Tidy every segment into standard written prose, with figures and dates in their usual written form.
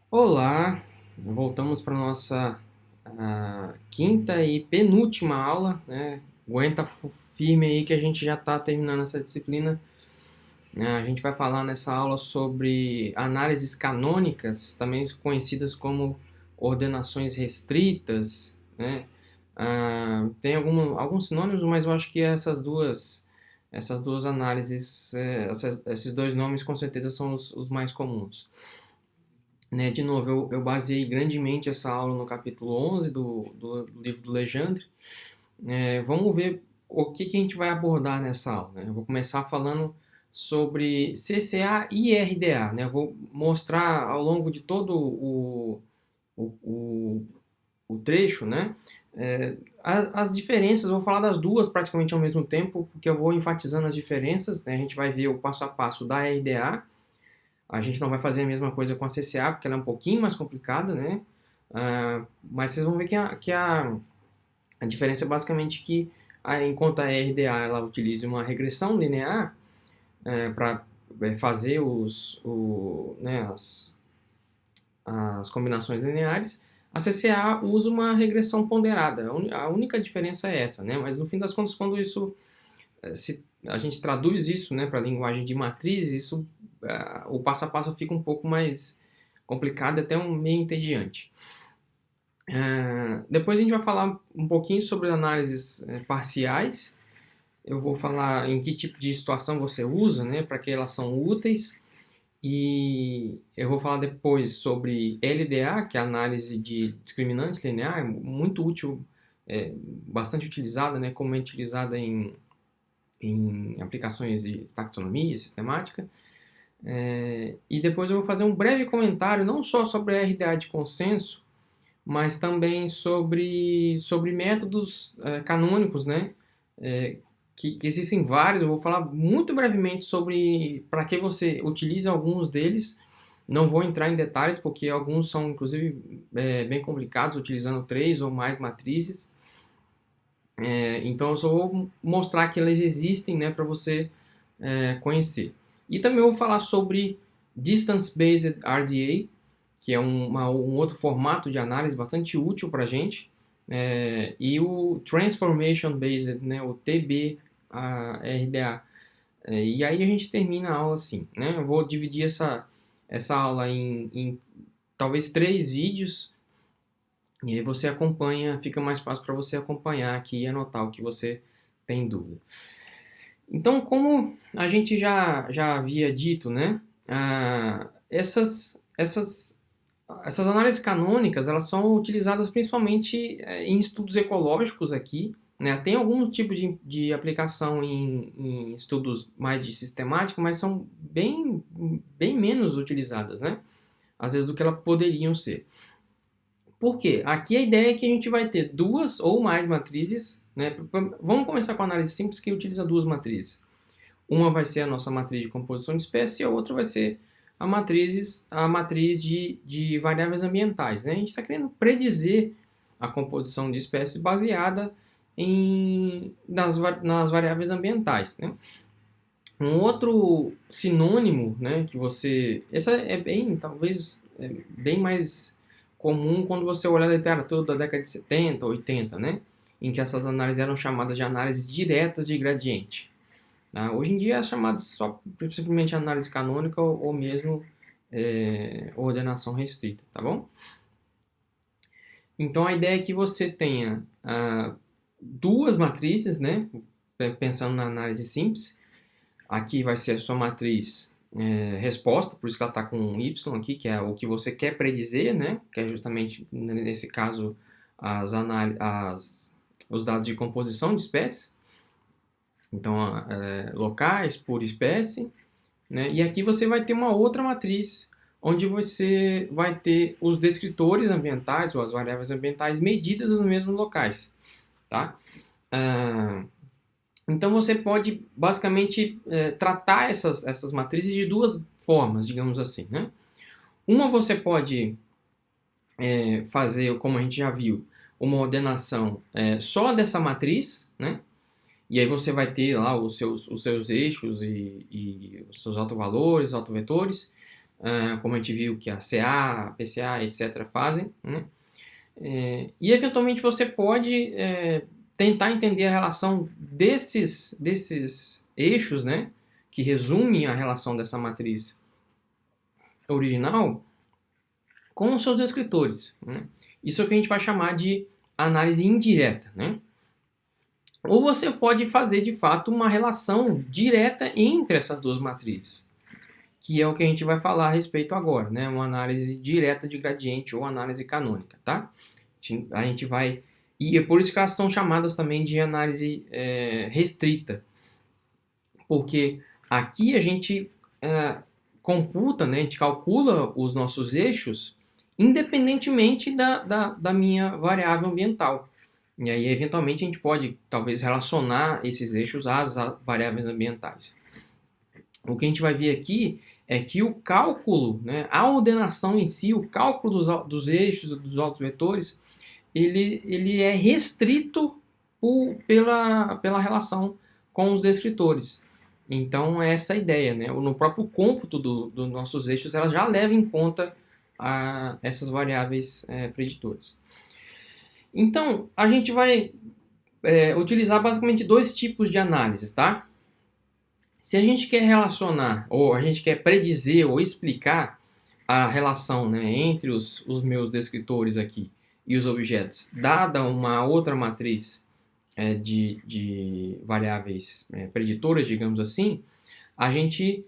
Olá, voltamos para nossa quinta e penúltima aula, né? Aguenta firme aí que a gente já está terminando essa disciplina. A gente vai falar nessa aula sobre análises canônicas, também conhecidas como ordenações restritas, né? Tem alguns sinônimos, mas eu acho que essas duas análises, esses dois nomes com certeza são os mais comuns. Né, de novo, eu baseei grandemente essa aula no capítulo 11 do livro do Legendre. Vamos ver o que a gente vai abordar nessa aula. Né? Eu vou começar falando sobre CCA e RDA. Né? Eu vou mostrar ao longo de todo o, o, o trecho, né? As diferenças, vou falar das duas praticamente ao mesmo tempo, porque eu vou enfatizando as diferenças. Né? A gente vai ver o passo a passo da RDA. A gente não vai fazer a mesma coisa com a CCA, porque ela é um pouquinho mais complicada, né? Mas vocês vão ver a diferença é basicamente que, enquanto a RDA ela utiliza uma regressão linear para fazer as combinações lineares, a CCA usa uma regressão ponderada. A única diferença é essa, né? Mas no fim das contas, quando se a gente traduz isso, né, para a linguagem de matriz, o passo a passo fica um pouco mais complicado, até meio entediante. Depois a gente vai falar um pouquinho sobre análises parciais. Eu vou falar em que tipo de situação você usa, né, para que elas são úteis. E eu vou falar depois sobre LDA, que é a análise de discriminantes linear, muito útil, bastante utilizada, né, comumente utilizada em aplicações de taxonomia sistemática. E depois eu vou fazer um breve comentário, não só sobre a RDA de consenso, mas também sobre métodos canônicos, né? Que existem vários. Eu vou falar muito brevemente sobre para que você utiliza alguns deles. Não vou entrar em detalhes, porque alguns são, inclusive, bem complicados, utilizando três ou mais matrizes. Então, eu só vou mostrar que elas existem, né, para você conhecer. E também eu vou falar sobre Distance-Based RDA, que é um outro formato de análise bastante útil para a gente, e o Transformation Based, né, o TB-RDA. E aí a gente termina a aula assim, né? Eu vou dividir essa aula em talvez 3 vídeos, e aí você acompanha, fica mais fácil para você acompanhar aqui e anotar o que você tem dúvida. Então, como a gente já havia dito, né? Essas análises canônicas, elas são utilizadas principalmente em estudos ecológicos aqui, né? Tem algum tipo de aplicação em estudos mais de sistemática, mas são bem menos utilizadas, né? Às vezes do que elas poderiam ser. Por quê? Aqui a ideia é que a gente vai ter duas ou mais matrizes, né? Vamos começar com a análise simples que utiliza duas matrizes. Uma vai ser a nossa matriz de composição de espécie e a outra vai ser a matriz de variáveis ambientais. Né? A gente está querendo predizer a composição de espécies baseada nas variáveis ambientais. Né? Um outro sinônimo, né, que você... Essa talvez, bem mais comum quando você olha a literatura da década de 70, 80, né? Em que essas análises eram chamadas de análises diretas de gradiente. Tá? Hoje em dia é chamado só simplesmente análise canônica ou mesmo ordenação restrita, tá bom? Então a ideia é que você tenha duas matrizes, né? Pensando na análise simples. Aqui vai ser a sua matriz resposta, por isso que ela está com um Y aqui, que é o que você quer predizer, né? Que é justamente, nesse caso, os dados de composição de espécies. Então, locais por espécie, né? E aqui você vai ter uma outra matriz, onde você vai ter os descritores ambientais, ou as variáveis ambientais, medidas nos mesmos locais. Tá? Então, você pode, basicamente, tratar essas matrizes de duas formas, digamos assim. Né? Uma, você pode fazer, como a gente já viu, uma ordenação só dessa matriz, né? E aí você vai ter lá os seus eixos e os seus autovalores, autovetores. como a gente viu que a CA, a PCA, etc. fazem, né? E eventualmente você pode tentar entender a relação desses eixos, né, que resumem a relação dessa matriz original com os seus descritores, né? Isso é o que a gente vai chamar de análise indireta, né? Ou você pode fazer de fato uma relação direta entre essas duas matrizes, que é o que a gente vai falar a respeito agora, né? Uma análise direta de gradiente ou análise canônica, tá? A gente vai... E é por isso que elas são chamadas também de análise restrita, porque aqui a gente computa, né? A gente calcula os nossos eixos independentemente da minha variável ambiental. E aí, eventualmente, a gente pode, talvez, relacionar esses eixos às variáveis ambientais. O que a gente vai ver aqui é que o cálculo, né, a ordenação em si, o cálculo dos eixos, dos autovetores, ele é restrito pela relação com os descritores. Então, é essa a ideia, né? No próprio cômputo dos nossos eixos, ela já leva em conta essas variáveis preditoras. Então, a gente vai utilizar basicamente dois tipos de análises, tá? Se a gente quer relacionar, ou a gente quer predizer ou explicar a relação, né, entre os meus descritores aqui e os objetos, dada uma outra matriz de variáveis preditoras, digamos assim, a gente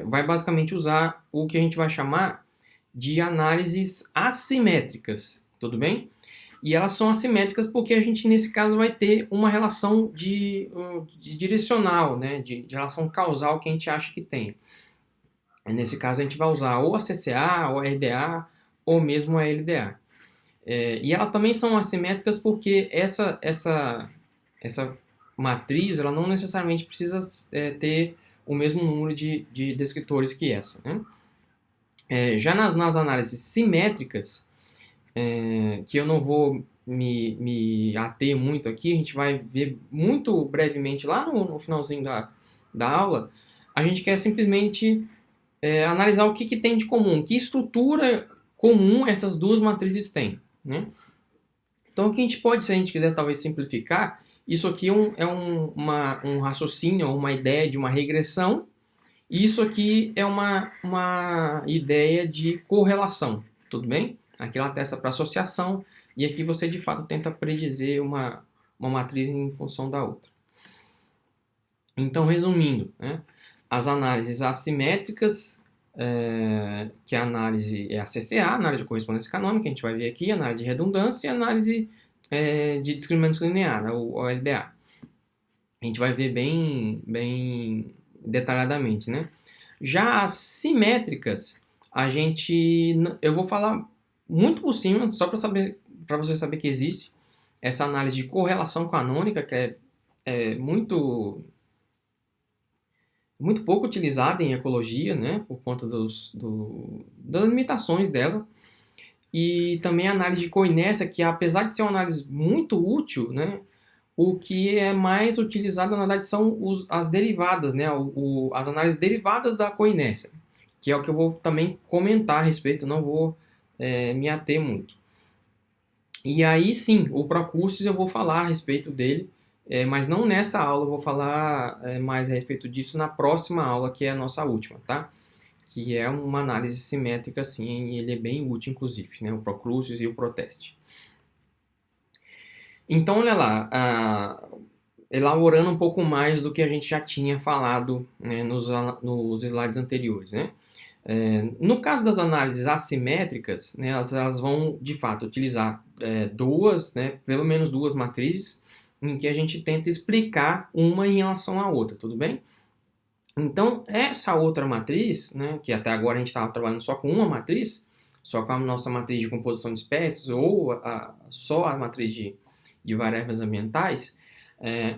vai basicamente usar o que a gente vai chamar de análises assimétricas, tudo bem? E elas são assimétricas porque a gente, nesse caso, vai ter uma relação de direcional, né? de relação causal que a gente acha que tem. Nesse caso, a gente vai usar ou a CCA, ou a RDA, ou mesmo a LDA. E elas também são assimétricas porque essa matriz ela não necessariamente precisa ter o mesmo número de descritores que essa, né? Já nas análises simétricas, que eu não vou me ater muito aqui, a gente vai ver muito brevemente lá no finalzinho da aula, a gente quer simplesmente analisar o que tem de comum, que estrutura comum essas duas matrizes têm, né? Então, o que a gente pode, se a gente quiser talvez simplificar, isso aqui é um raciocínio, uma ideia de uma regressão, e isso aqui é uma ideia de correlação, tudo bem? Aqui ela testa para associação, e aqui você de fato tenta predizer uma matriz em função da outra. Então, resumindo, né, as análises assimétricas, que a análise é a CCA, análise de correspondência canônica, a gente vai ver aqui, análise de redundância e análise de discriminante linear, o LDA. A gente vai ver bem detalhadamente, né? Já as simétricas, eu vou falar muito por cima, só para você saber que existe essa análise de correlação canônica, que é muito pouco utilizada em ecologia, né, por conta das limitações dela. E também a análise de coinércia, que apesar de ser uma análise muito útil, né, o que é mais utilizado, na verdade, são as derivadas, né, as análises derivadas da coinércia, que é o que eu vou também comentar a respeito, não vou me ater muito. E aí sim, o Procursus eu vou falar a respeito dele, mas não nessa aula, eu vou falar mais a respeito disso na próxima aula, que é a nossa última, tá? Que é uma análise simétrica, sim, e ele é bem útil, inclusive, né? O Procursus e o Proteste. Então, olha lá, elaborando um pouco mais do que a gente já tinha falado, né, nos slides anteriores, né? No caso das análises assimétricas, né, elas vão, de fato, utilizar duas, né, pelo menos duas matrizes, em que a gente tenta explicar uma em relação à outra, tudo bem? Então, essa outra matriz, né, que até agora a gente estava trabalhando só com uma matriz, só com a nossa matriz de composição de espécies, ou só a matriz de variáveis ambientais,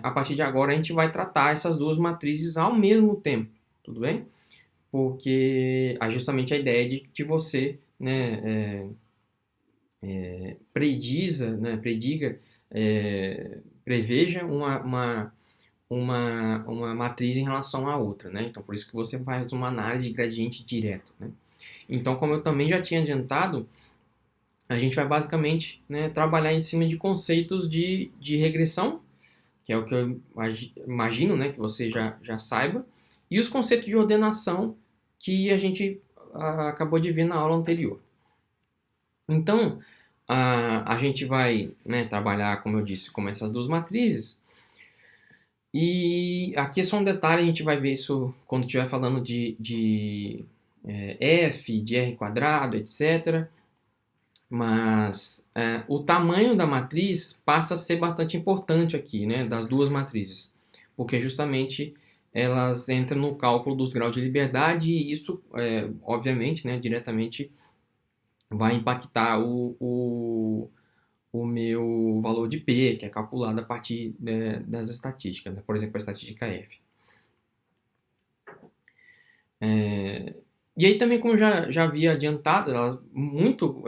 a partir de agora a gente vai tratar essas duas matrizes ao mesmo tempo, tudo bem? Porque justamente a ideia de que você, né, prediga, preveja uma matriz em relação à outra, né? Então, por isso que você faz uma análise de gradiente direto, né? Então, como eu também já tinha adiantado, a gente vai basicamente, né, trabalhar em cima de conceitos de regressão, que é o que eu imagino, né, que você já saiba, e os conceitos de ordenação que a gente acabou de ver na aula anterior. Então, a gente vai, né, trabalhar, como eu disse, com essas duas matrizes. E aqui é só um detalhe, a gente vai ver isso quando estiver falando de f, de r quadrado, etc. Mas o tamanho da matriz passa a ser bastante importante aqui, né, das duas matrizes, porque justamente elas entram no cálculo dos graus de liberdade e isso, obviamente, né, diretamente vai impactar o meu valor de P, que é calculado a partir das estatísticas, né, por exemplo, a estatística F. E aí também, como eu já havia adiantado, ela muito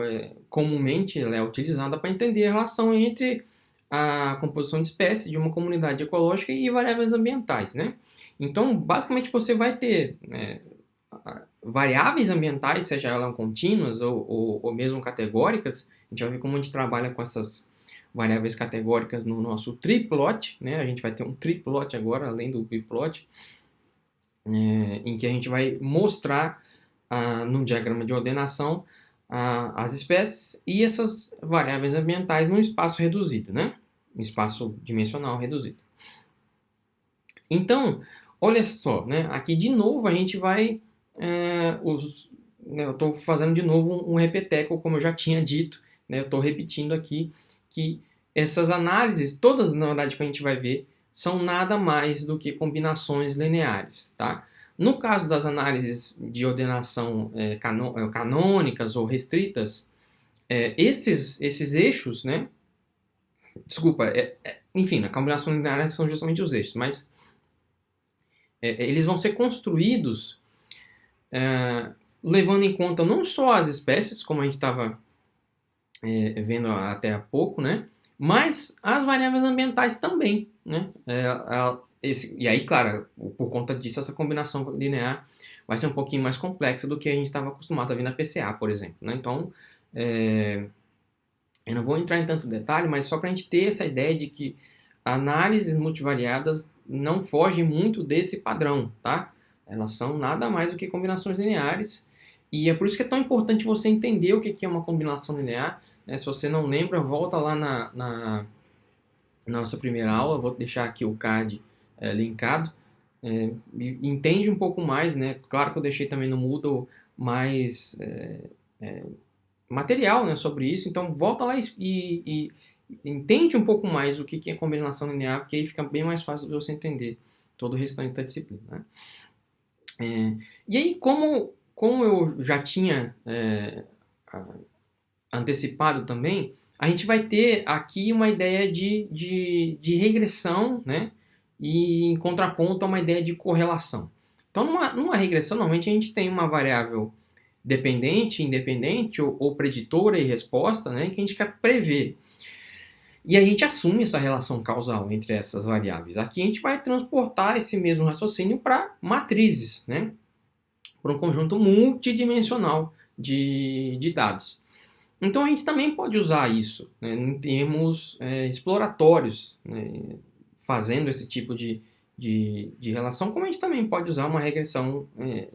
comumente ela é utilizada para entender a relação entre a composição de espécies de uma comunidade ecológica e variáveis ambientais, né? Então, basicamente, você vai ter variáveis ambientais, seja elas contínuas ou mesmo categóricas. A gente vai ver como a gente trabalha com essas variáveis categóricas no nosso triplot, né? A gente vai ter um triplot agora, além do biplot, em que a gente vai mostrar no diagrama de ordenação as espécies e essas variáveis ambientais num espaço reduzido, né? Um espaço dimensional reduzido. Então, olha só, né? Aqui de novo a gente vai eu estou fazendo de novo um repeteco, como eu já tinha dito, né? Eu estou repetindo aqui que essas análises, todas na verdade que a gente vai ver, são nada mais do que combinações lineares, tá? No caso das análises de ordenação canônicas ou restritas, esses eixos, né? Desculpa, enfim, na combinação linear são justamente os eixos, mas eles vão ser construídos levando em conta não só as espécies, como a gente estava vendo até há pouco, né? Mas as variáveis ambientais também, né? E aí, claro, por conta disso, essa combinação linear vai ser um pouquinho mais complexa do que a gente estava acostumado a ver na PCA, por exemplo, né? Então, eu não vou entrar em tanto detalhe, mas só para a gente ter essa ideia de que análises multivariadas não fogem muito desse padrão, tá? Elas são nada mais do que combinações lineares, e é por isso que é tão importante você entender o que é uma combinação linear, né? Se você não lembra, volta lá na nossa primeira aula, vou deixar aqui o card linkado, entende um pouco mais, né? Claro que eu deixei também no Moodle mais material, né, sobre isso, então volta lá e entende um pouco mais o que é combinação linear, porque aí fica bem mais fácil de você entender todo o restante da disciplina, né? E aí, como eu já tinha antecipado também, a gente vai ter aqui uma ideia de regressão, né? E em contraponto a uma ideia de correlação. Então, numa regressão, normalmente a gente tem uma variável dependente, independente, ou preditora e resposta, né? Que a gente quer prever. E a gente assume essa relação causal entre essas variáveis. Aqui a gente vai transportar esse mesmo raciocínio para matrizes, né? Para um conjunto multidimensional de dados. Então a gente também pode usar isso, né, em termos exploratórios, né, fazendo esse tipo de relação, como a gente também pode usar uma regressão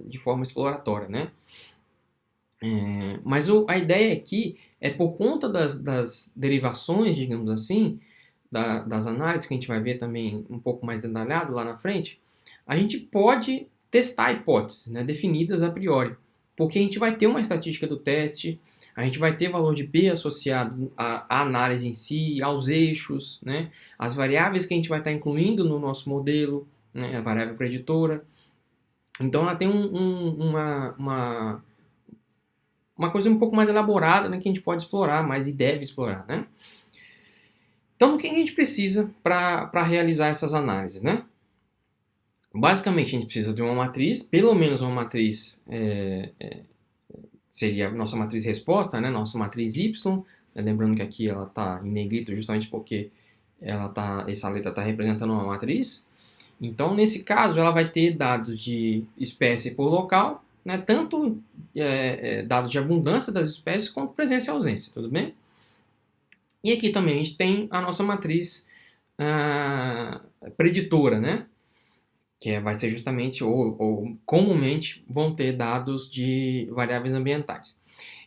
de forma exploratória, né? Mas a ideia aqui é por conta das derivações, digamos assim, das análises que a gente vai ver também um pouco mais detalhado lá na frente, a gente pode testar hipóteses, né, definidas a priori, porque a gente vai ter uma estatística do teste, a gente vai ter valor de P associado à análise em si, aos eixos, né, as variáveis que a gente vai estar incluindo no nosso modelo, né, a variável preditora. Então ela tem uma coisa um pouco mais elaborada, né, que a gente pode explorar mais e deve explorar, né? Então, o que a gente precisa para realizar essas análises, né? Basicamente, a gente precisa de uma matriz, pelo menos uma matriz, seria a nossa matriz resposta, né? Nossa matriz Y, né? Lembrando que aqui ela está em negrito justamente porque essa letra está representando uma matriz. Então, nesse caso, ela vai ter dados de espécie por local, né, tanto dados de abundância das espécies quanto presença e ausência, tudo bem? E aqui também a gente tem a nossa matriz preditora, né? Que vai ser justamente, ou comumente, vão ter dados de variáveis ambientais.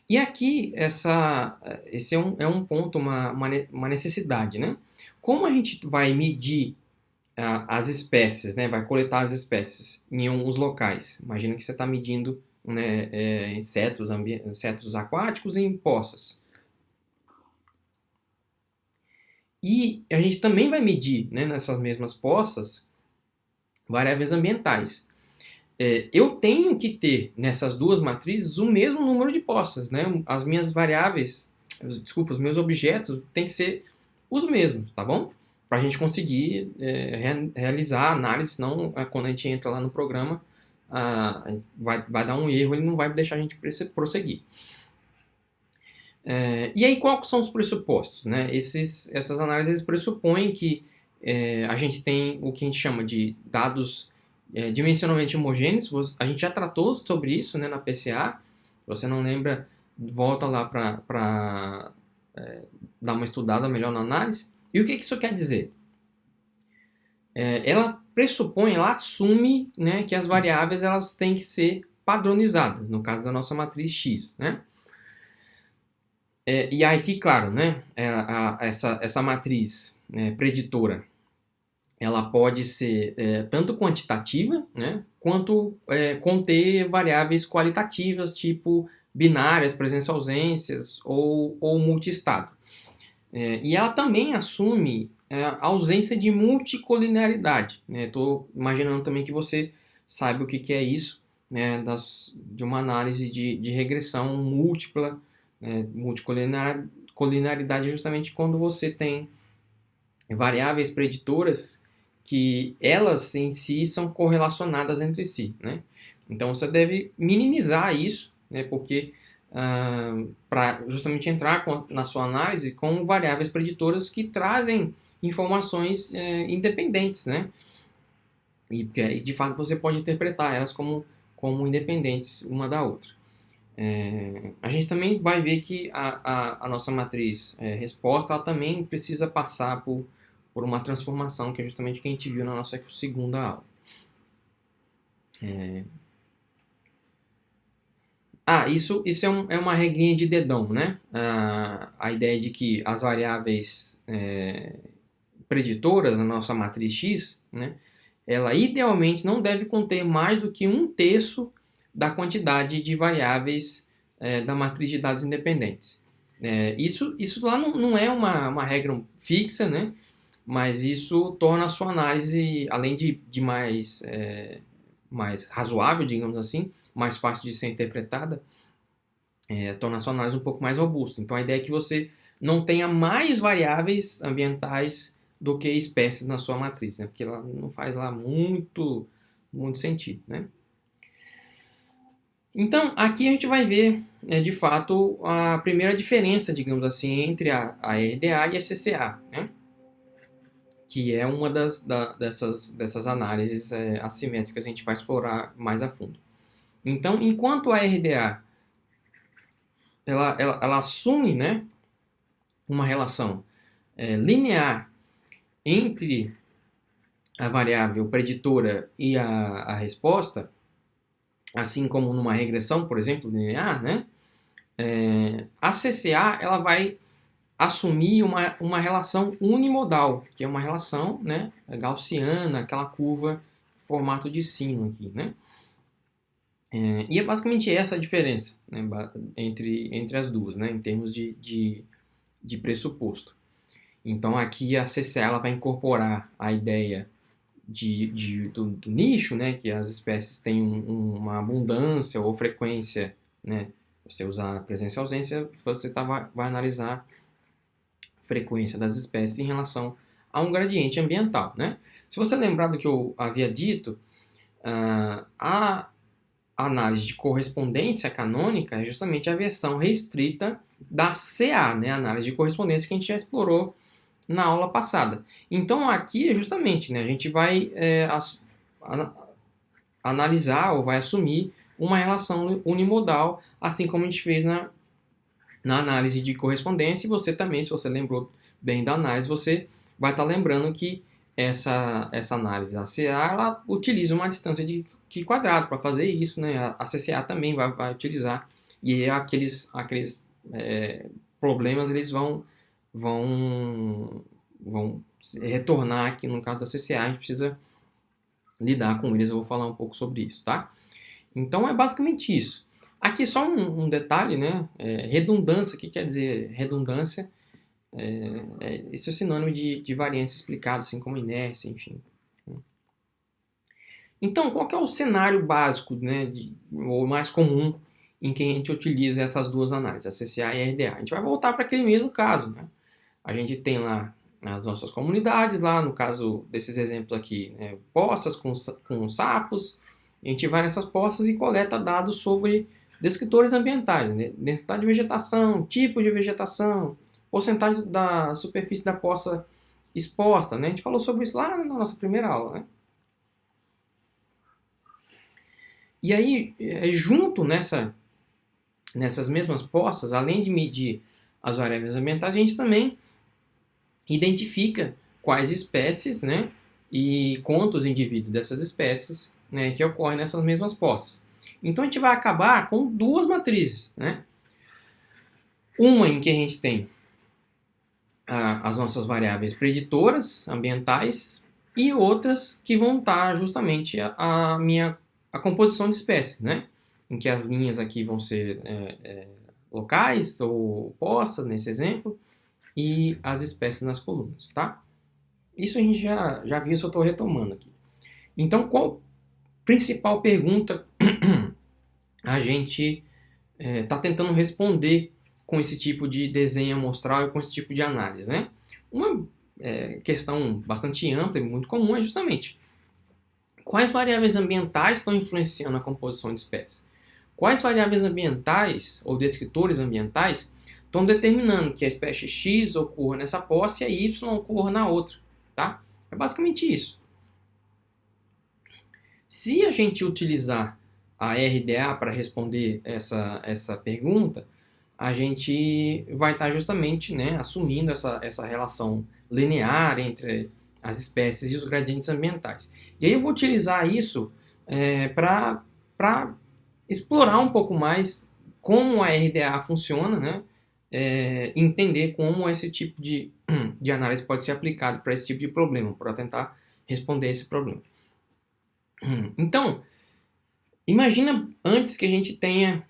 E aqui, esse é um ponto, uma necessidade, né? Como a gente vai medir as espécies, né? Vai coletar as espécies em alguns locais. Imagina que você está medindo, né, insetos aquáticos em poças. E a gente também vai medir, né, nessas mesmas poças variáveis ambientais. Eu tenho que ter nessas duas matrizes o mesmo número de poças, né? As minhas variáveis, desculpa, os meus objetos têm que ser os mesmos, tá bom? Para a gente conseguir realizar a análise, senão quando a gente entra lá no programa vai dar um erro, ele não vai deixar a gente prosseguir. E aí, quais são os pressupostos, né? Essas análises pressupõem que a gente tem o que a gente chama de dados dimensionalmente homogêneos. A gente já tratou sobre isso, né, na PCA. Se você não lembra, volta lá para dar uma estudada melhor na análise. E o que isso quer dizer? Ela pressupõe, ela assume, né, que as variáveis elas têm que ser padronizadas, no caso da nossa matriz X, né? E aí aqui, claro, né, essa matriz preditora, ela pode ser tanto quantitativa, né, quanto conter variáveis qualitativas, tipo binárias, presença-ausências ou multiestado. E ela também assume a ausência de multicolinearidade. Estou imaginando também que você saiba o que é isso, né, de uma análise de regressão múltipla. Multicolinearidade é justamente quando você tem variáveis preditoras que elas em si são correlacionadas entre si, né? Então você deve minimizar isso, né? Porque para justamente entrar na sua análise com variáveis preditoras que trazem informações independentes, né? E porque de fato você pode interpretar elas como independentes uma da outra. A gente também vai ver que a nossa matriz resposta ela também precisa passar por uma transformação, que é justamente o que a gente viu na nossa segunda aula. Isso é uma regrinha de dedão, né? A ideia de que as variáveis preditoras na nossa matriz X, né, ela idealmente não deve conter mais do que 1/3 da quantidade de variáveis da matriz de dados independentes. Isso lá não é uma regra fixa, né? Mas isso torna a sua análise, além de mais razoável, digamos assim, mais fácil de ser interpretada, torna a sua análise um pouco mais robusta. Então a ideia é que você não tenha mais variáveis ambientais do que espécies na sua matriz, né? Porque ela não faz lá muito sentido, né? Então, aqui a gente vai ver, de fato, a primeira diferença, digamos assim, entre a RDA e a CCA, né? Que é uma dessas análises assimétricas que a gente vai explorar mais a fundo. Então, enquanto a RDA ela assume, né, uma relação linear entre a variável preditora e a resposta, assim como numa regressão, por exemplo, linear, né? A CCA ela vai assumir uma relação unimodal, que é uma relação, né, gaussiana, aquela curva formato de sino aqui, né? E é basicamente essa a diferença, né, entre as duas, né, em termos de pressuposto. Então aqui a CCA ela vai incorporar a ideia do nicho, né, que as espécies têm uma abundância ou frequência, né? Você usar presença e ausência, você vai analisar a frequência das espécies em relação a um gradiente ambiental, né? Se você lembrar do que eu havia dito, a análise de correspondência canônica é justamente a versão restrita da CA, né? A análise de correspondência que a gente já explorou na aula passada. Então aqui é justamente, né, a gente vai analisar ou vai assumir uma relação unimodal, assim como a gente fez na análise de correspondência. E você também, se você lembrou bem da análise, você vai estar lembrando que essa análise ACA, ela utiliza uma distância de Q quadrado para fazer isso, né? A CCA também vai utilizar, e aí aqueles problemas eles vão retornar aqui no caso da CCA, a gente precisa lidar com eles, eu vou falar um pouco sobre isso, tá? Então é basicamente isso. Aqui só um detalhe, né? Redundância, o que quer dizer redundância? Isso é sinônimo de variância explicada, assim como inércia, enfim. Então, qual que é o cenário básico, né, ou mais comum em que a gente utiliza essas duas análises, a CCA e a RDA? A gente vai voltar para aquele mesmo caso, né? A gente tem lá as nossas comunidades, lá no caso desses exemplos aqui, né, poças com sapos. A gente vai nessas poças e coleta dados sobre descritores ambientais, né? Densidade de vegetação, tipo de vegetação, porcentagem da superfície da poça exposta, né? A gente falou sobre isso lá na nossa primeira aula, né? E aí, junto nessas mesmas poças, além de medir as variáveis ambientais, a gente também identifica quais espécies, né, e quantos indivíduos dessas espécies, né, que ocorrem nessas mesmas poças. Então a gente vai acabar com duas matrizes, né? Uma em que a gente tem as nossas variáveis preditoras ambientais e outras que vão estar justamente a composição de espécies, né? Em que as linhas aqui vão ser locais ou poças, nesse exemplo, e as espécies nas colunas, tá? Isso a gente já viu, isso eu estou retomando aqui. Então, qual principal pergunta a gente está tentando responder com esse tipo de desenho amostral e com esse tipo de análise, né? Uma questão bastante ampla e muito comum é justamente quais variáveis ambientais estão influenciando a composição de espécies? Quais variáveis ambientais ou descritores ambientais estão determinando que a espécie X ocorra nessa poça e a Y ocorra na outra, tá? É basicamente isso. Se a gente utilizar a RDA para responder essa pergunta, a gente vai estar justamente, né, assumindo essa relação linear entre as espécies e os gradientes ambientais. E aí eu vou utilizar isso para explorar um pouco mais como a RDA funciona, né? Entender como esse tipo de análise pode ser aplicado para esse tipo de problema, para tentar responder esse problema. Então, imagina antes que a gente tenha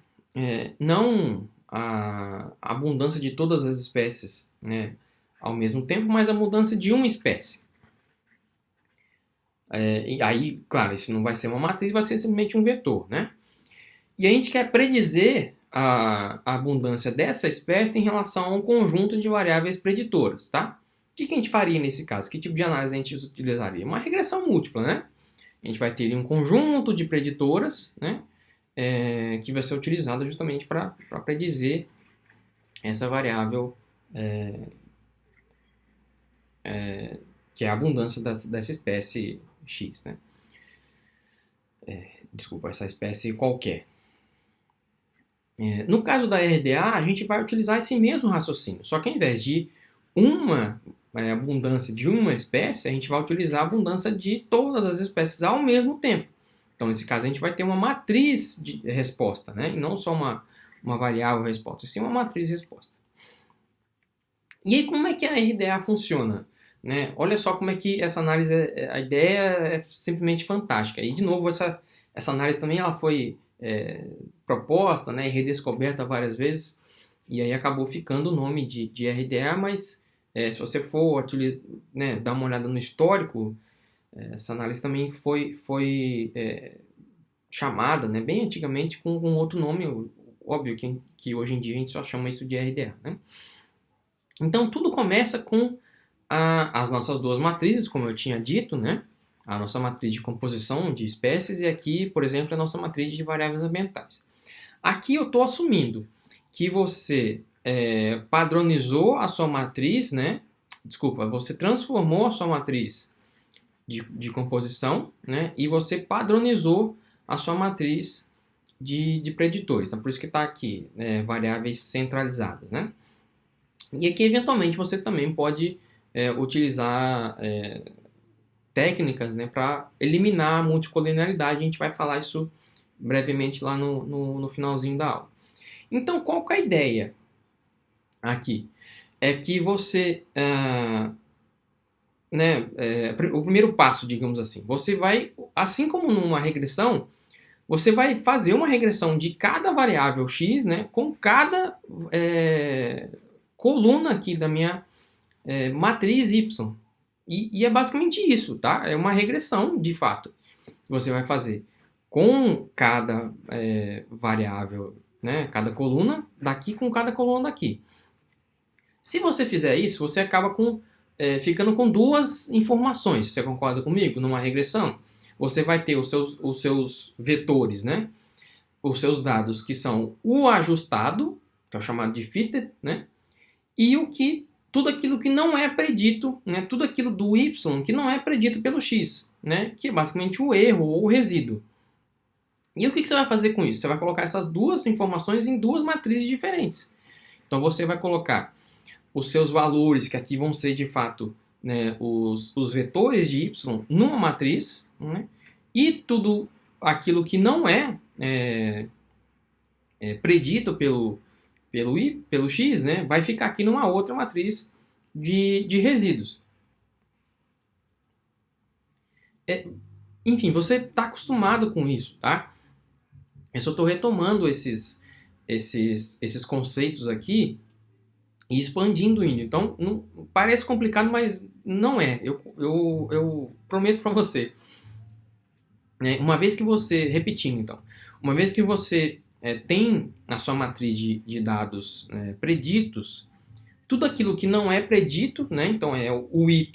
não a abundância de todas as espécies, né, ao mesmo tempo, mas a mudança de uma espécie. E aí, claro, isso não vai ser uma matriz, vai ser simplesmente um vetor, né? E a gente quer predizer a abundância dessa espécie em relação a um conjunto de variáveis preditoras, tá? O que a gente faria nesse caso? Que tipo de análise a gente utilizaria? Uma regressão múltipla, né? A gente vai ter um conjunto de preditoras, né? Que vai ser utilizada justamente para predizer essa variável que é a abundância dessa espécie X, né? Desculpa, essa espécie qualquer. No caso da RDA, a gente vai utilizar esse mesmo raciocínio, só que ao invés de uma abundância de uma espécie, a gente vai utilizar a abundância de todas as espécies ao mesmo tempo. Então, nesse caso, a gente vai ter uma matriz de resposta, né? E não só uma variável resposta, sim uma matriz resposta. E aí, como é que a RDA funciona? Né? Olha só como é que essa análise, a ideia é simplesmente fantástica. E, de novo, essa análise também ela foi proposta, né, e redescoberta várias vezes, e aí acabou ficando o nome de RDA, mas se você for né, dar uma olhada no histórico, essa análise também foi chamada, né, bem antigamente com outro nome, óbvio que hoje em dia a gente só chama isso de RDA. Né? Então tudo começa com as nossas duas matrizes, como eu tinha dito, né? A nossa matriz de composição de espécies e aqui, por exemplo, a nossa matriz de variáveis ambientais. Aqui eu estou assumindo que você padronizou a sua matriz, né, Desculpa, você transformou a sua matriz de composição, né? E você padronizou a sua matriz de preditores. Então, por isso que está aqui, variáveis centralizadas, né? E aqui, eventualmente, você também pode utilizar técnicas, né, para eliminar a multicolinearidade. A gente vai falar isso brevemente lá no finalzinho da aula. Então, qual que é a ideia aqui? É que você, o primeiro passo, digamos assim, você vai, assim como numa regressão, você vai fazer uma regressão de cada variável x, né, com cada coluna aqui da minha matriz y. E é basicamente isso, tá? É uma regressão, de fato, que você vai fazer com cada variável, né, cada coluna daqui com cada coluna daqui. Se você fizer isso, você acaba ficando com duas informações. Você concorda comigo? Numa regressão, você vai ter os seus vetores, né? Os seus dados, que são o ajustado, que é o chamado de fitted, né? E tudo aquilo que não é predito, né? Tudo aquilo do y que não é predito pelo x, né? Que é basicamente o erro ou o resíduo. E o que você vai fazer com isso? Você vai colocar essas duas informações em duas matrizes diferentes. Então você vai colocar os seus valores, que aqui vão ser de fato, né, os vetores de y numa matriz, né? E tudo aquilo que não é predito pelo x, né, vai ficar aqui numa outra matriz de resíduos. Enfim, você está acostumado com isso, tá? Eu só estou retomando esses conceitos aqui e expandindo indo. Então, não, parece complicado, mas não é. Eu prometo para você. Uma vez que você, repetindo então, uma vez que você tem na sua matriz de dados preditos, tudo aquilo que não é predito, né, então é o y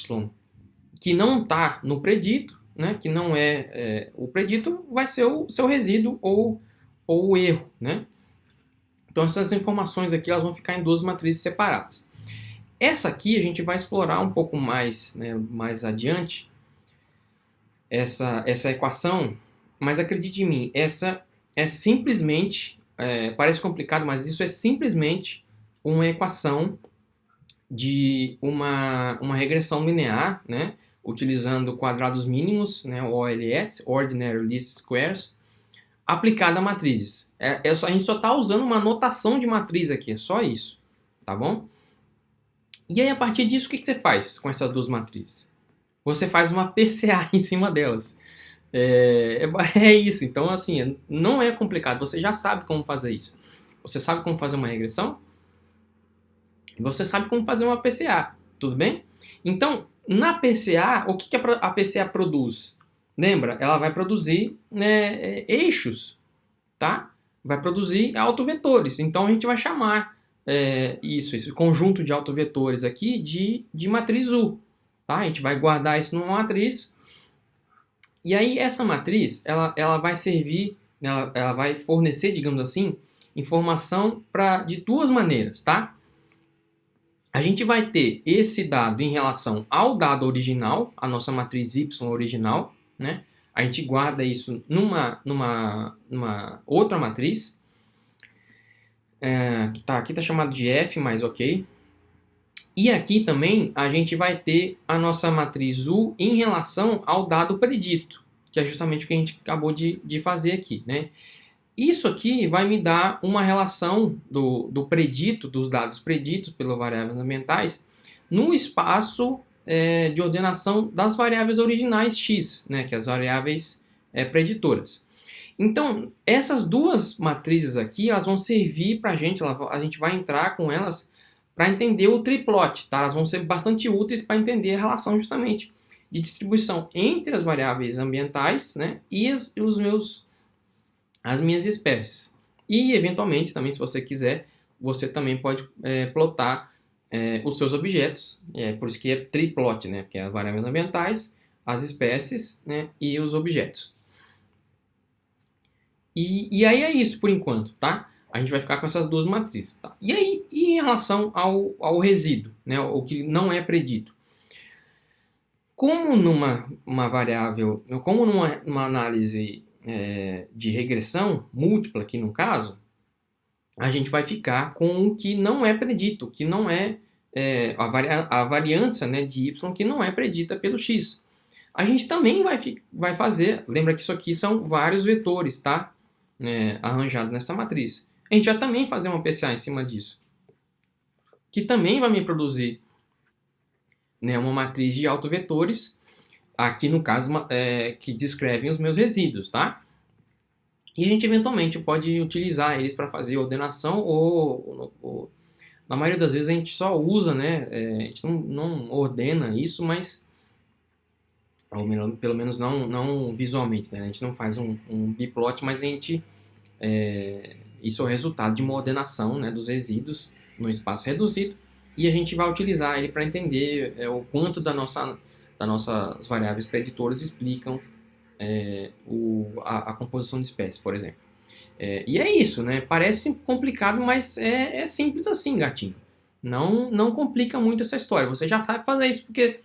que não está no predito, né, que não o predito, vai ser o seu resíduo ou o erro, né? Então essas informações aqui elas vão ficar em duas matrizes separadas. Essa aqui a gente vai explorar um pouco mais, né, mais adiante, essa equação, mas acredite em mim, essa é simplesmente, parece complicado, mas isso é simplesmente uma equação de uma regressão linear, né, utilizando quadrados mínimos, né, OLS, Ordinary Least Squares, aplicada a matrizes. A gente só está usando uma notação de matriz aqui, é só isso, tá bom? E aí, a partir disso, o que você faz com essas duas matrizes? Você faz uma PCA em cima delas. É isso, então assim, não é complicado, você já sabe como fazer isso. Você sabe como fazer uma regressão, você sabe como fazer uma PCA, tudo bem? Então, na PCA, o que a PCA produz? Lembra? Ela vai produzir, né, eixos, tá? Vai produzir autovetores. Então, a gente vai chamar esse conjunto de autovetores aqui de matriz U. Tá? A gente vai guardar isso numa matriz. E aí, essa matriz, ela vai servir, ela vai fornecer, digamos assim, informação de duas maneiras, tá? A gente vai ter esse dado em relação ao dado original, a nossa matriz Y original, né? A gente guarda isso numa outra matriz, aqui está chamado de F, mas ok. E aqui também a gente vai ter a nossa matriz U em relação ao dado predito, que é justamente o que a gente acabou de fazer aqui, né? Isso aqui vai me dar uma relação do predito, dos dados preditos pelas variáveis ambientais, no espaço de ordenação das variáveis originais x, né, que é as variáveis preditoras. Então, essas duas matrizes aqui, elas vão servir para a gente vai entrar com elas para entender o triplote, tá? Elas vão ser bastante úteis para entender a relação justamente de distribuição entre as variáveis ambientais, né, e as minhas espécies. E, eventualmente, também, se você quiser, você também pode plotar os seus objetos. Por isso que é triplote, né? Porque é as variáveis ambientais, as espécies, né, e os objetos. E aí é isso por enquanto, tá? a gente vai ficar com essas duas matrizes. Tá? E aí, e em relação ao resíduo, né, o que não é predito? Como numa variável, como numa análise de regressão múltipla, aqui no caso, a gente vai ficar com o que não é predito, que não é, a variância, né, de y que não é predita pelo x. A gente também vai fazer, lembra que isso aqui são vários vetores, tá? Arranjados nessa matriz. A gente vai também fazer uma PCA em cima disso, que também vai me produzir, né, uma matriz de autovetores, aqui no caso, que descrevem os meus resíduos, tá? E a gente eventualmente pode utilizar eles para fazer ordenação ou na maioria das vezes a gente só usa, né? A gente não ordena isso, mas ou pelo menos não visualmente, né? A gente não faz um biplot, mas a gente isso é o resultado de uma ordenação, né, dos resíduos no espaço reduzido, e a gente vai utilizar ele para entender o quanto das nossas variáveis preditoras explicam a composição de espécies, por exemplo. E é isso, né? Parece complicado, mas é simples assim, gatinho. Não complica muito essa história. Você já sabe fazer isso porque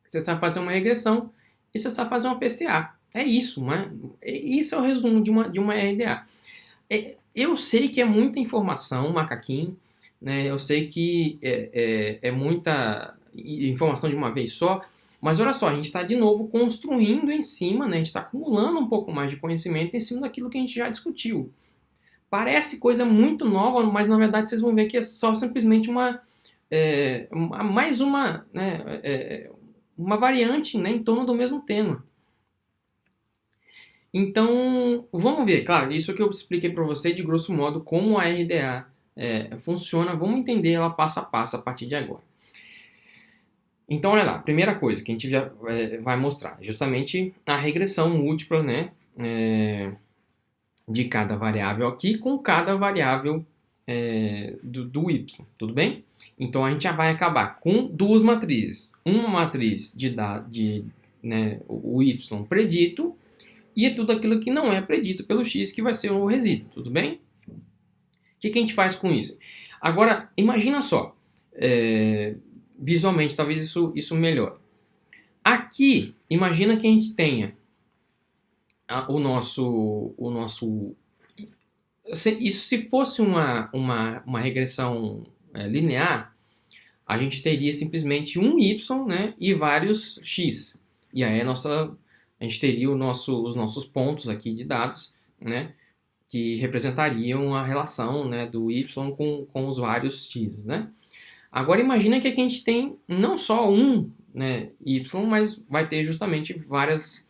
você sabe fazer uma regressão e você sabe fazer uma PCA. É isso, né? Isso é o resumo de uma RDA. Eu sei que é muita informação, macaquinho, né? Eu sei que é muita informação de uma vez só, mas olha só, a gente está de novo construindo em cima, né? A gente está acumulando um pouco mais de conhecimento em cima daquilo que a gente já discutiu. Parece coisa muito nova, mas na verdade vocês vão ver que é só simplesmente mais uma, né, uma variante, né, em torno do mesmo tema. Então, vamos ver, claro, isso que eu expliquei para você de grosso modo como a RDA funciona, vamos entender ela passo a passo a partir de agora. Então, olha lá, primeira coisa que a gente já vai mostrar, justamente a regressão múltipla, né, de cada variável aqui com cada variável do y, tudo bem? Então, a gente já vai acabar com duas matrizes. Uma matriz né, o y predito e tudo aquilo que não é predito pelo x, que vai ser o resíduo, tudo bem? O que a gente faz com isso? Agora, imagina só, visualmente, talvez isso melhore. Aqui, imagina que a gente tenha o nosso isso se fosse uma regressão linear, a gente teria simplesmente um y, né, e vários x. E aí a gente teria os nossos pontos aqui de dados, né, que representariam a relação, né, do y com os vários x, né? Agora imagina que aqui a gente tem não só um, né, y, mas vai ter justamente várias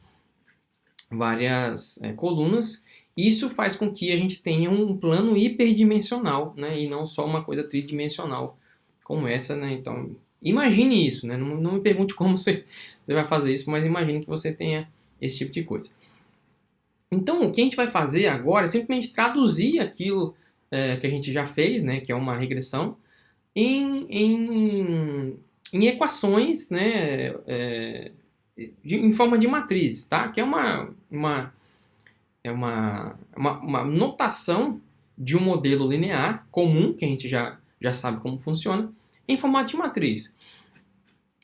colunas. Isso faz com que a gente tenha um plano hiperdimensional, né, e não só uma coisa tridimensional como essa, né? Então imagine isso, né? Não me pergunte como você vai fazer isso, mas imagine que você tenha esse tipo de coisa. Então, o que a gente vai fazer agora é simplesmente traduzir aquilo que a gente já fez, né, que é uma regressão, em equações, né, em forma de matrizes, tá? Que é uma notação de um modelo linear comum, que a gente já sabe como funciona, em formato de matriz.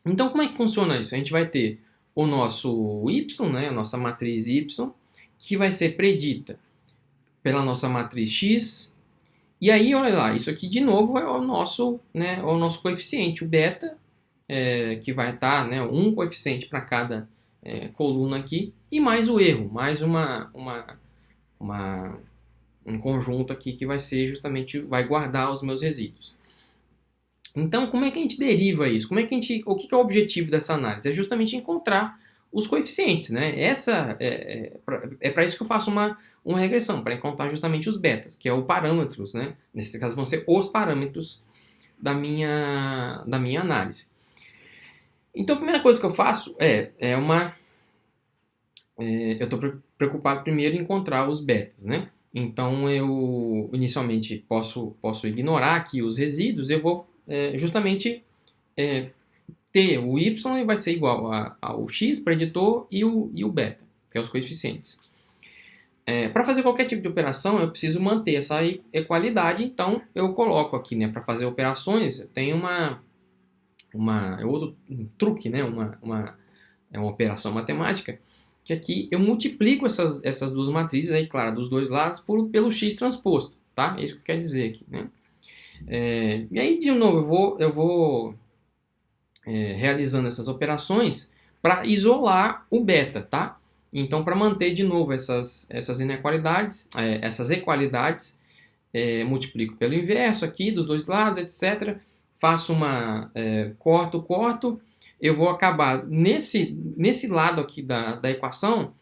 Então, como é que funciona isso? A gente vai ter o nosso y, né, a nossa matriz y, que vai ser predita pela nossa matriz x. E aí, olha lá, isso aqui de novo é o nosso coeficiente, o beta, que vai estar, né, um coeficiente para cada coluna aqui, e mais o erro, mais um conjunto aqui que vai ser justamente, vai guardar os meus resíduos. Então, como é que a gente deriva isso? O que é o objetivo dessa análise? É justamente encontrar os coeficientes, né? Para isso que eu faço uma regressão, para encontrar justamente os betas, que é o parâmetros, né? Nesse caso vão ser os parâmetros da minha análise. Então, a primeira coisa que eu faço eu estou preocupado primeiro em encontrar os betas, né? Então, eu inicialmente posso ignorar aqui os resíduos, eu vou justamente ter o y vai ser igual ao x, preditor, e o beta, que é os coeficientes. Para fazer qualquer tipo de operação, eu preciso manter essa equalidade, então eu coloco aqui, né, para fazer operações, tem outro truque, né, é uma operação matemática, que aqui eu multiplico essas duas matrizes, aí, claro, dos dois lados, pelo x transposto, tá? É isso que quer dizer aqui, né? E aí, de novo, eu vou realizando essas operações para isolar o beta, tá? Então, para manter de novo essas inequalidades, essas equalidades, multiplico pelo inverso aqui dos dois lados, etc. Faço corto, eu vou acabar nesse lado aqui da equação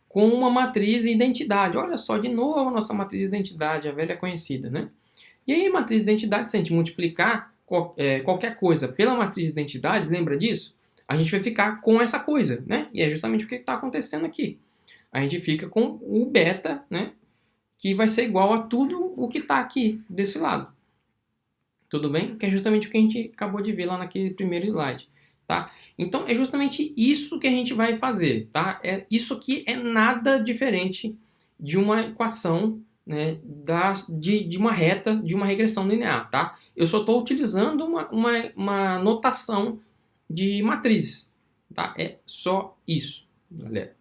com uma matriz identidade. Olha só, de novo a nossa matriz identidade, a velha conhecida, né? E aí, a matriz identidade, se a gente multiplicar qualquer coisa pela matriz identidade, lembra disso? A gente vai ficar com essa coisa, né? E é justamente o que está acontecendo aqui. A gente fica com o beta, né? Que vai ser igual a tudo o que está aqui desse lado. Tudo bem? Que é justamente o que a gente acabou de ver lá naquele primeiro slide, tá? Então, é justamente isso que a gente vai fazer, tá? Isso aqui é nada diferente de uma equação, né, de uma reta, de uma regressão linear, tá? Eu só estou utilizando uma notação de matriz, tá? É só isso, galera.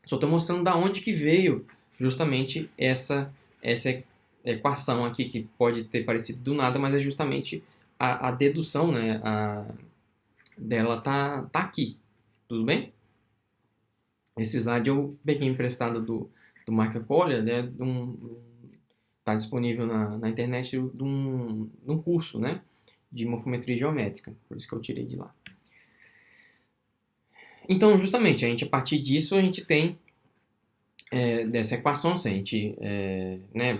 Só estou mostrando da onde que veio justamente essa equação aqui, que pode ter parecido do nada, mas é justamente a dedução, né, dela tá aqui. Tudo bem? Esse slide eu peguei emprestado do Michael Collier, né, tá disponível na internet de um curso, né, de morfometria geométrica, por isso que eu tirei de lá. Então, justamente, a partir disso, a gente tem dessa equação, se a gente né,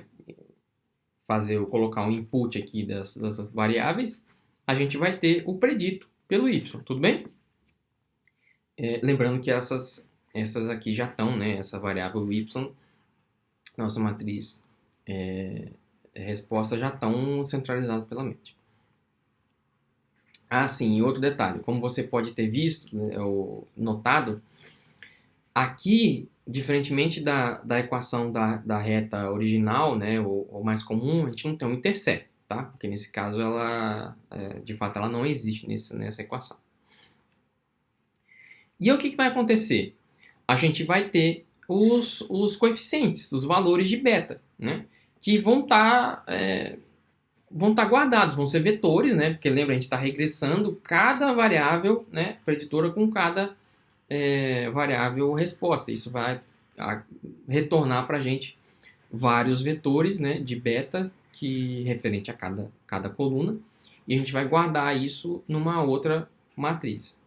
colocar um input aqui das variáveis, a gente vai ter o predito pelo y, tudo bem? Lembrando que essas aqui já estão, né, essa variável y, nossa matriz resposta já estão centralizadas pela mente. Ah, sim, e outro detalhe, como você pode ter visto, né, ou notado, aqui, diferentemente da equação da reta original, né, ou mais comum, a gente não tem um intercepto, tá? Porque nesse caso, de fato, ela não existe nessa equação. E aí, o que vai acontecer? A gente vai ter os coeficientes, os valores de beta, né, que vão estar guardados, vão ser vetores, né, porque lembra, a gente está regressando cada variável, né, preditora com cada variável resposta. Isso vai retornar para a gente vários vetores, né, de beta referente a cada coluna, e a gente vai guardar isso numa outra matriz.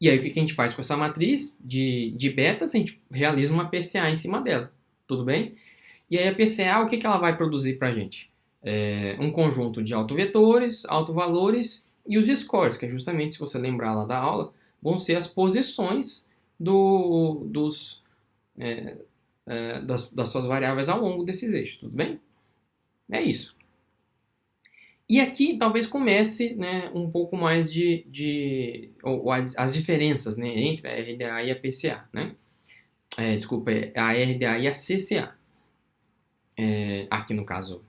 E aí o que a gente faz com essa matriz de betas? A gente realiza uma PCA em cima dela, tudo bem? E aí a PCA, o que ela vai produzir para a gente? Um conjunto de autovetores, autovalores e os scores, que é justamente, se você lembrar lá da aula, vão ser as posições das suas variáveis ao longo desses eixos, tudo bem? É isso. E aqui talvez comece, né, um pouco mais as diferenças, né, entre a RDA e a PCA, né? Desculpa, a RDA e a CCA. Aqui no caso,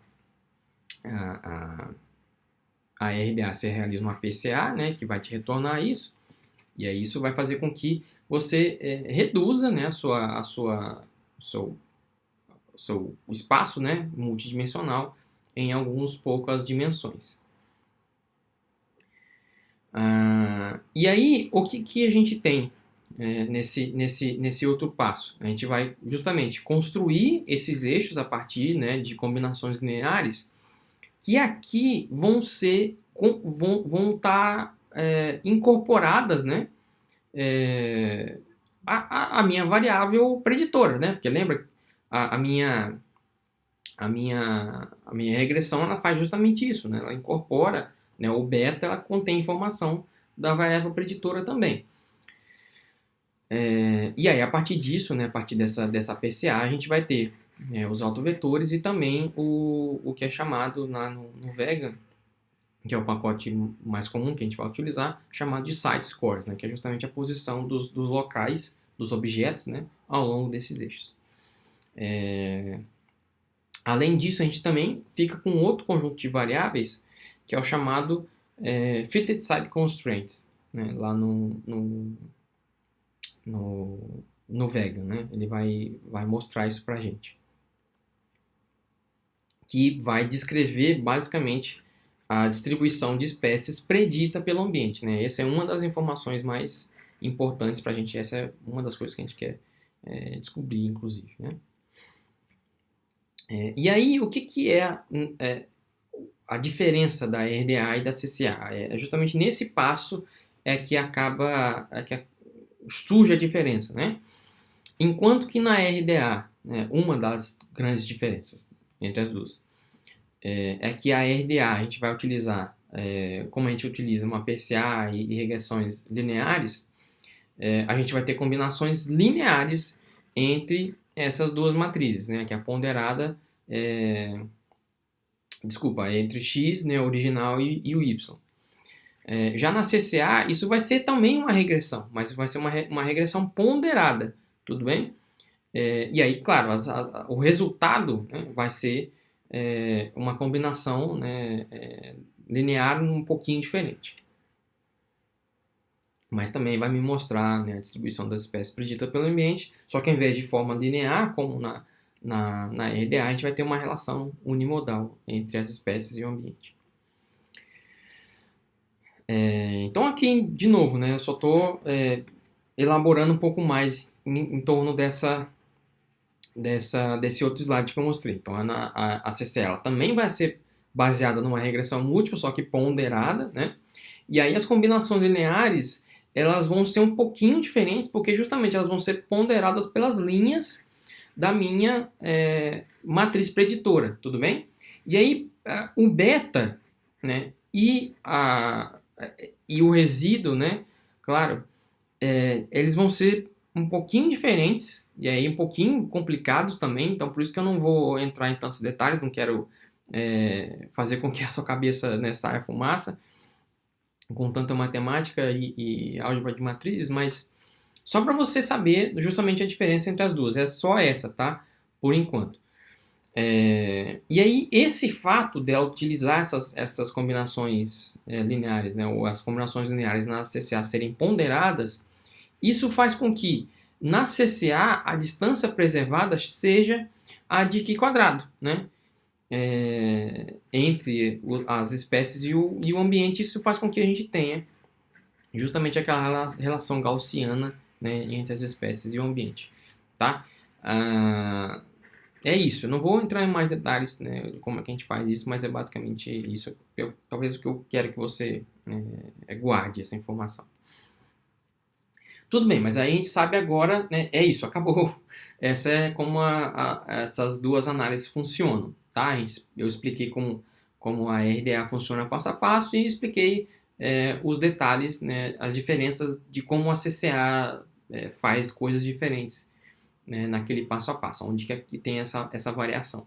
a RDA você realiza uma PCA, né, que vai te retornar isso, e aí isso vai fazer com que você reduza, né, o seu espaço, né, multidimensional em algumas poucas dimensões. E aí, o que a gente tem nesse outro passo? A gente vai justamente construir esses eixos a partir, né, de combinações lineares que aqui vão estar incorporadas, né, a minha variável preditora, né? Porque lembra, a minha regressão ela faz justamente isso, né? Ela incorpora, né, o beta, ela contém informação da variável preditora também. E aí, a partir disso, né, a partir dessa PCA, a gente vai ter os autovetores e também o que é chamado no Vegan, que é o pacote mais comum que a gente vai utilizar, chamado de site scores, né, que é justamente a posição dos locais, dos objetos, né, ao longo desses eixos. Além disso, a gente também fica com outro conjunto de variáveis, que é o chamado Fitted Side Constraints, né? Lá no Vega, né? Ele vai mostrar isso para a gente. Que vai descrever, basicamente, a distribuição de espécies predita pelo ambiente, né? Essa é uma das informações mais importantes para a gente. Essa é uma das coisas que a gente quer descobrir, inclusive, né? E aí, o que é a diferença da RDA e da CCA? É justamente nesse passo que surge a diferença, né? Enquanto que na RDA, né, uma das grandes diferenças entre as duas é que a RDA a gente vai utilizar, como a gente utiliza uma PCA e regressões lineares, a gente vai ter combinações lineares entre essas duas matrizes, né, que é a ponderada, entre x, né, original e o y. Já na CCA, isso vai ser também uma regressão, mas vai ser uma regressão ponderada, tudo bem? E aí, claro, o resultado, né, vai ser uma combinação, né, linear um pouquinho diferente. Mas também vai me mostrar, né, a distribuição das espécies predita pelo ambiente, só que ao invés de forma linear, como na RDA, a gente vai ter uma relação unimodal entre as espécies e o ambiente. Então aqui, de novo, né, eu só estou elaborando um pouco mais em torno desse outro slide que eu mostrei. Então a CCA também vai ser baseada numa regressão múltipla, só que ponderada, né? E aí as combinações lineares, elas vão ser um pouquinho diferentes, porque justamente elas vão ser ponderadas pelas linhas da minha matriz preditora, tudo bem? E aí o beta, né, e o resíduo, né, claro, eles vão ser um pouquinho diferentes, e aí um pouquinho complicados também, então por isso que eu não vou entrar em tantos detalhes, não quero fazer com que a sua cabeça, né, saia fumaça com tanta matemática e álgebra de matrizes, mas só para você saber justamente a diferença entre as duas, é só essa, tá? Por enquanto. E aí, esse fato de ela utilizar essas combinações lineares, né, ou as combinações lineares na CCA serem ponderadas, isso faz com que na CCA a distância preservada seja a de Qi quadrado, né? Entre as espécies e o ambiente. Isso faz com que a gente tenha justamente aquela relação gaussiana, né, entre as espécies e o ambiente, tá? É isso, eu não vou entrar em mais detalhes, né, de como é que a gente faz isso, mas é basicamente isso. Talvez o que eu quero que você guarde essa informação. Tudo bem, mas aí a gente sabe agora, né, é isso, acabou. Essa é como essas duas análises funcionam, tá? Eu expliquei como a RDA funciona passo a passo e expliquei os detalhes, né, as diferenças de como a CCA faz coisas diferentes, né, naquele passo a passo, onde que tem essa variação.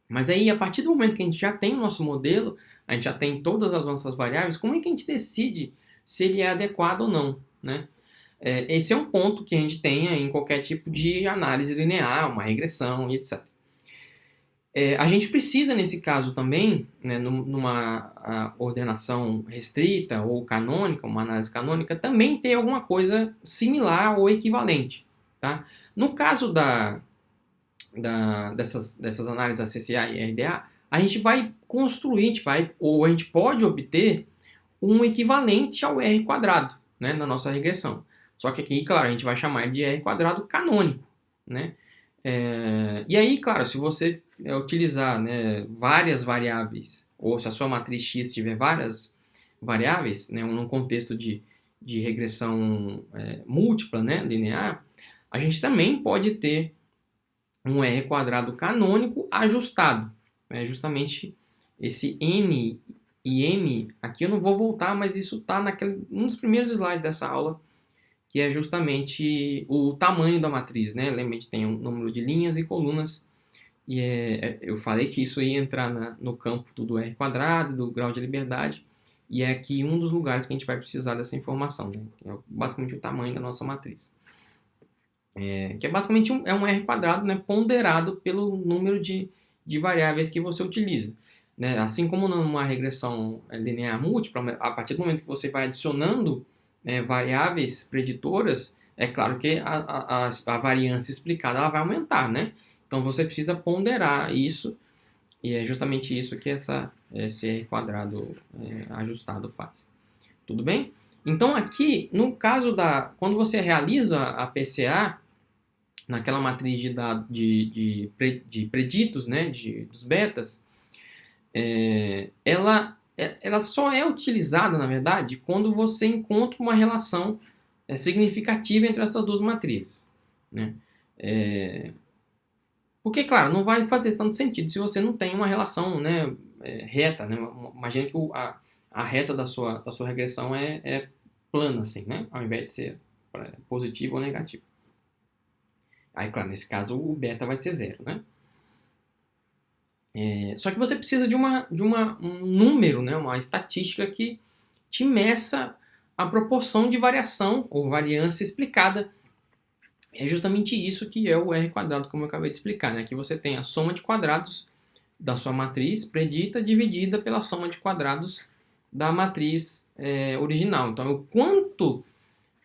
Mas aí, a partir do momento que a gente já tem o nosso modelo, a gente já tem todas as nossas variáveis, como é que a gente decide se ele é adequado ou não, né? Esse é um ponto que a gente tem em qualquer tipo de análise linear, uma regressão e etc. A gente precisa, nesse caso também, né, numa ordenação restrita ou canônica, uma análise canônica, também ter alguma coisa similar ou equivalente. Tá? No caso dessas análises ACCA e RDA, a gente vai construir, a gente pode obter um equivalente ao R quadrado, né, na nossa regressão. Só que aqui, claro, a gente vai chamar de R quadrado canônico, né? E aí, claro, se você utilizar, né, várias variáveis, ou se a sua matriz X tiver várias variáveis, né, num contexto de regressão múltipla, né, linear, a gente também pode ter um R quadrado canônico ajustado. Justamente esse N e M, aqui eu não vou voltar, mas isso está um dos primeiros slides dessa aula, que é justamente o tamanho da matriz, né? Lembra, a gente tem um número de linhas e colunas, e eu falei que isso ia entrar no campo do R quadrado, do grau de liberdade, e é aqui um dos lugares que a gente vai precisar dessa informação, né? É basicamente o tamanho da nossa matriz. que é basicamente um R quadrado, né, ponderado pelo número de variáveis que você utiliza. Né? Assim como numa regressão linear múltipla, a partir do momento que você vai adicionando variáveis preditoras, é claro que a variância explicada ela vai aumentar, né? Então você precisa ponderar isso, e é justamente isso que esse R quadrado ajustado faz. Tudo bem? Então aqui, no caso quando você realiza a PCA, naquela matriz de preditos, né, dos betas, ela só é utilizada, na verdade, quando você encontra uma relação significativa entre essas duas matrizes. Né? Porque, claro, não vai fazer tanto sentido se você não tem uma relação, né, reta. Né? Imagina que a reta da sua regressão é plana, assim, né? Ao invés de ser positivo ou negativo. Aí, claro, nesse caso o beta vai ser zero, né? Só que você precisa de um número, né? Uma estatística que te meça a proporção de variação ou variância explicada. É justamente isso que é o R quadrado, como eu acabei de explicar, né? Que você tem a soma de quadrados da sua matriz predita dividida pela soma de quadrados da matriz original. Então, o quanto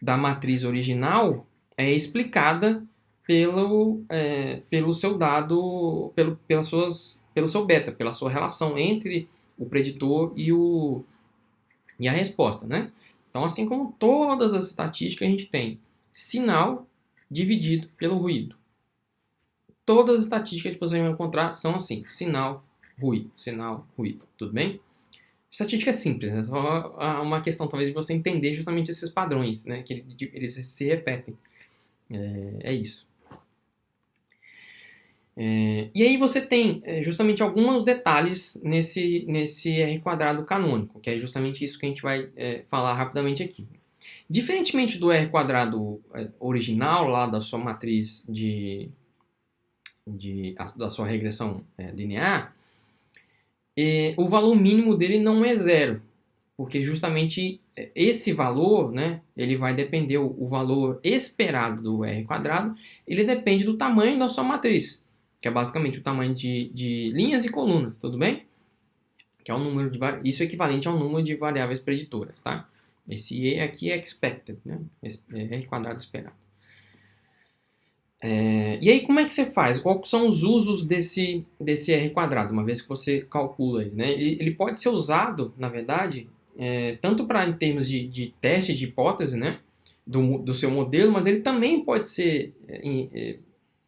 da matriz original é explicada pelo seu dado, pelo seu beta, pela sua relação entre o preditor e a resposta, né? Então, assim como todas as estatísticas, a gente tem sinal dividido pelo ruído. Todas as estatísticas que você vai encontrar são assim, sinal, ruído, tudo bem? Estatística é simples, é só uma questão talvez de você entender justamente esses padrões, né? Que eles se repetem. É isso. E aí você tem justamente alguns detalhes nesse R quadrado canônico, que é justamente isso que a gente vai falar rapidamente aqui. Diferentemente do R quadrado original, lá da sua matriz da sua regressão linear, o valor mínimo dele não é zero, porque justamente esse valor, né, ele vai depender, o valor esperado do R quadrado, ele depende do tamanho da sua matriz, que é basicamente o tamanho de linhas e colunas, tudo bem? Que é um número isso é equivalente a um número de variáveis preditoras, tá? Esse E aqui é expected, né? R quadrado esperado. E aí, como é que você faz? Quais são os usos desse R quadrado, uma vez que você calcula ele, né? Ele pode ser usado, na verdade, tanto em termos de teste de hipótese, né? Do seu modelo, mas ele também pode ser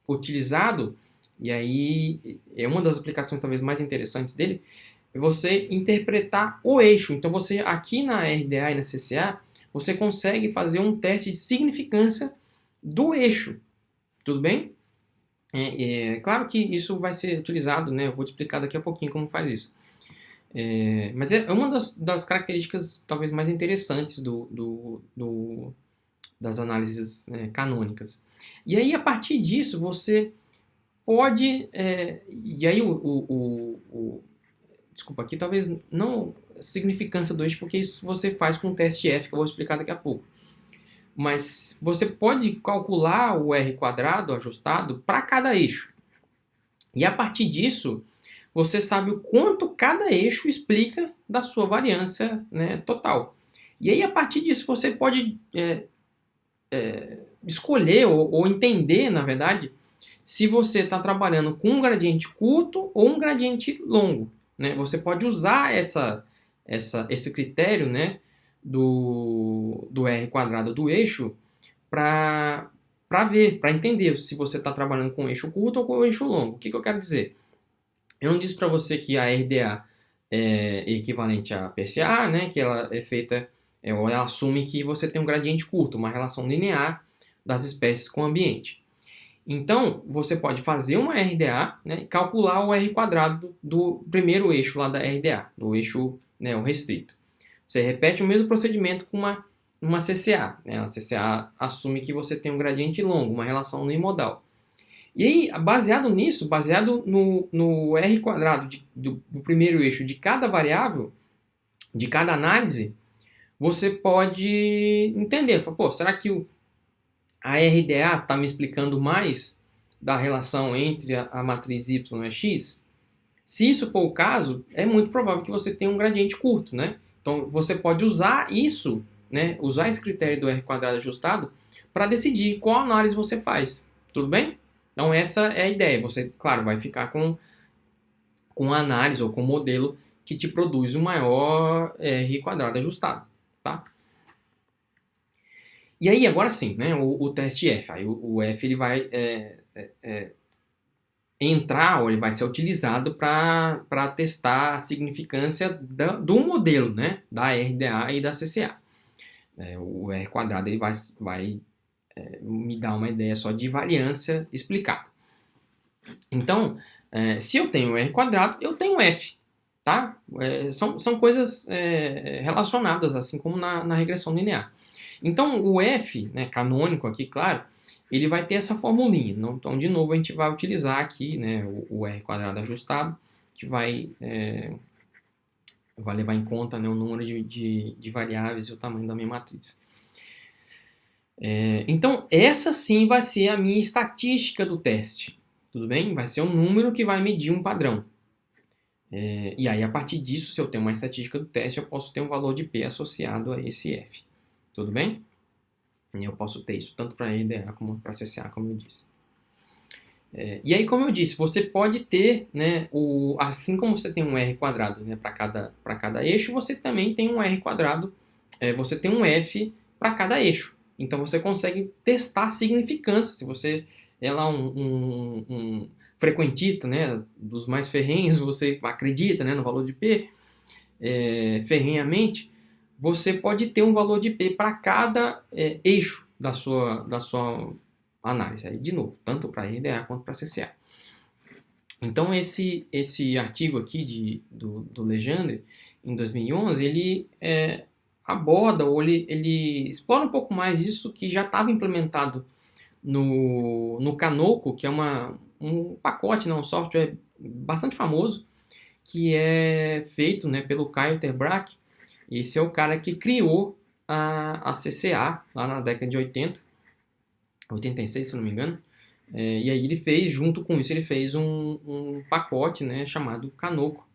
utilizado, e aí é uma das aplicações talvez mais interessantes dele, é você interpretar o eixo. Então, você aqui na RDA e na CCA, você consegue fazer um teste de significância do eixo. Tudo bem? Claro que isso vai ser utilizado, né? Eu vou te explicar daqui a pouquinho como faz isso. Mas é uma das características talvez mais interessantes das análises canônicas. E aí, a partir disso, você pode... e aí, desculpa, aqui talvez não significância do eixo, porque isso você faz com o teste F, que eu vou explicar daqui a pouco. Mas você pode calcular o R quadrado ajustado para cada eixo. E a partir disso, você sabe o quanto cada eixo explica da sua variância, né, total. E aí, a partir disso, você pode escolher ou entender, na verdade, se você está trabalhando com um gradiente curto ou um gradiente longo. Né? Você pode usar esse critério, né, do R quadrado do eixo para entender se você está trabalhando com eixo curto ou com eixo longo. O que eu quero dizer? Eu não disse para você que a RDA é equivalente à PCA, né, que ela é feita, ela assume que você tem um gradiente curto, uma relação linear das espécies com o ambiente. Então, você pode fazer uma RDA, né, e calcular o R quadrado do primeiro eixo lá da RDA, do eixo, né, o restrito. Você repete o mesmo procedimento com uma CCA. Né? A CCA assume que você tem um gradiente longo, uma relação unimodal. E aí, baseado nisso, baseado no R quadrado do primeiro eixo de cada variável, de cada análise, você pode entender. Pô, será que a RDA está me explicando mais da relação entre a matriz y e x? Se isso for o caso, é muito provável que você tenha um gradiente curto, né? Então, você pode usar isso, né? Usar esse critério do R² ajustado para decidir qual análise você faz. Tudo bem? Então, essa é a ideia. Você, claro, vai ficar com a análise ou com o modelo que te produz o maior R² ajustado, tá? E aí, agora sim, né? O teste F. Aí o F ele vai entrar ou ele vai ser utilizado para testar a significância do modelo, né? Da RDA e da CCA. O R² ele vai me dar uma ideia só de variância explicada. Então, se eu tenho R², eu tenho F. Tá? São coisas relacionadas, assim como na regressão linear. Então, o F, né, canônico aqui, claro, ele vai ter essa formulinha. Então, de novo, a gente vai utilizar aqui, né, o R² ajustado, que vai levar em conta, né, o número de variáveis e o tamanho da minha matriz. Então, essa sim vai ser a minha estatística do teste. Tudo bem? Vai ser um número que vai medir um padrão. E aí, a partir disso, se eu tenho uma estatística do teste, eu posso ter um valor de P associado a esse F. Tudo bem? E eu posso ter isso tanto para RDA como para CCA, como eu disse. E aí, como eu disse, você pode ter, né, assim como você tem um R², né, para cada eixo, você também tem um R², você tem um F para cada eixo. Então, você consegue testar a significância. Se você é lá um frequentista, né, dos mais ferrenhos, você acredita, né, no valor de P ferrenhamente, você pode ter um valor de P para cada eixo da sua análise. Aí, de novo, tanto para RDA quanto para CCA. Então, esse artigo aqui do Legendre, em 2011, ele aborda, ou ele explora um pouco mais isso que já estava implementado no Canoco, que é um pacote, né, um software bastante famoso, que é feito, né, pelo Kyle Ter Braak. Esse é o cara que criou a CCA lá na década de 80, 86, se não me engano. E aí ele fez, junto com isso, ele fez um pacote, né, chamado Canoco,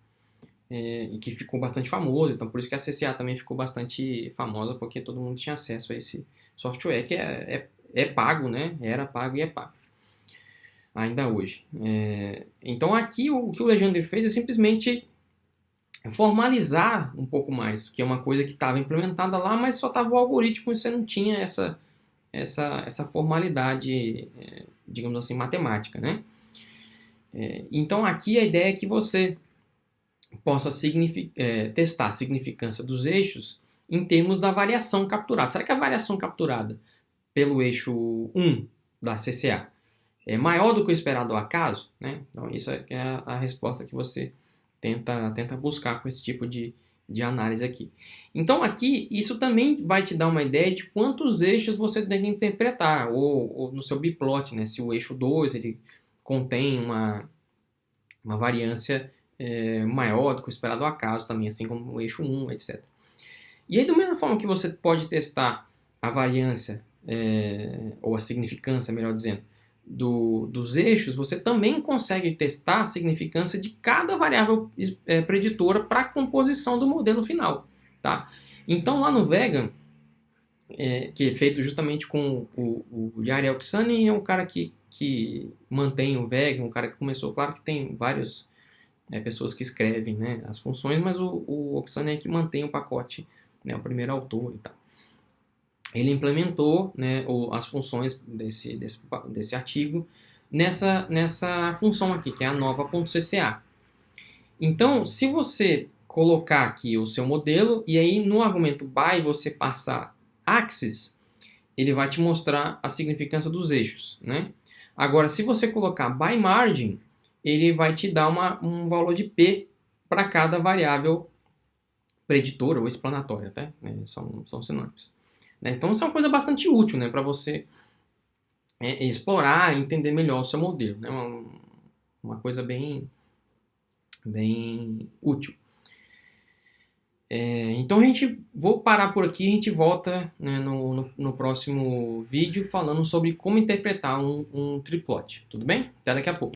e que ficou bastante famoso. Então, por isso que a CCA também ficou bastante famosa, porque todo mundo tinha acesso a esse software, que é pago, né? Era pago e é pago. Ainda hoje. Então, aqui o que o Legendre fez é simplesmente formalizar um pouco mais, que é uma coisa que estava implementada lá, mas só estava o algoritmo e você não tinha essa formalidade, digamos assim, matemática, né? Então, aqui a ideia é que você possa testar a significância dos eixos em termos da variação capturada. Será que a variação capturada pelo eixo 1 da CCA é maior do que o esperado ao acaso? Né? Então, isso é a resposta que você tenta buscar com esse tipo de análise aqui. Então, aqui, isso também vai te dar uma ideia de quantos eixos você tem que interpretar, ou no seu biplot, né? Se o eixo 2 ele contém uma variância maior do que o esperado ao acaso também, assim como o eixo 1, etc. E aí, da mesma forma que você pode testar a variância, ou a significância, melhor dizendo, dos eixos, você também consegue testar a significância de cada variável preditora para a composição do modelo final. Tá? Então, lá no Vega, que é feito justamente com o Yari Elksani, é um cara que mantém o Vega, um cara que começou, claro que tem várias pessoas que escrevem, né, as funções, mas o Oksana é que mantém o pacote, né, o primeiro autor e tal. Ele implementou, né, as funções desse artigo nessa função aqui, que é a nova.cca. Então, se você colocar aqui o seu modelo e aí no argumento by você passar axis, ele vai te mostrar a significância dos eixos, né? Agora, se você colocar by margin, ele vai te dar um valor de P para cada variável preditora ou explanatória, tá? São sinônimos. Então, isso é uma coisa bastante útil, né, para você explorar e entender melhor o seu modelo. Né? Uma coisa bem útil. Então vou parar por aqui, a gente volta, né, no próximo vídeo falando sobre como interpretar um triplote, tudo bem? Até daqui a pouco.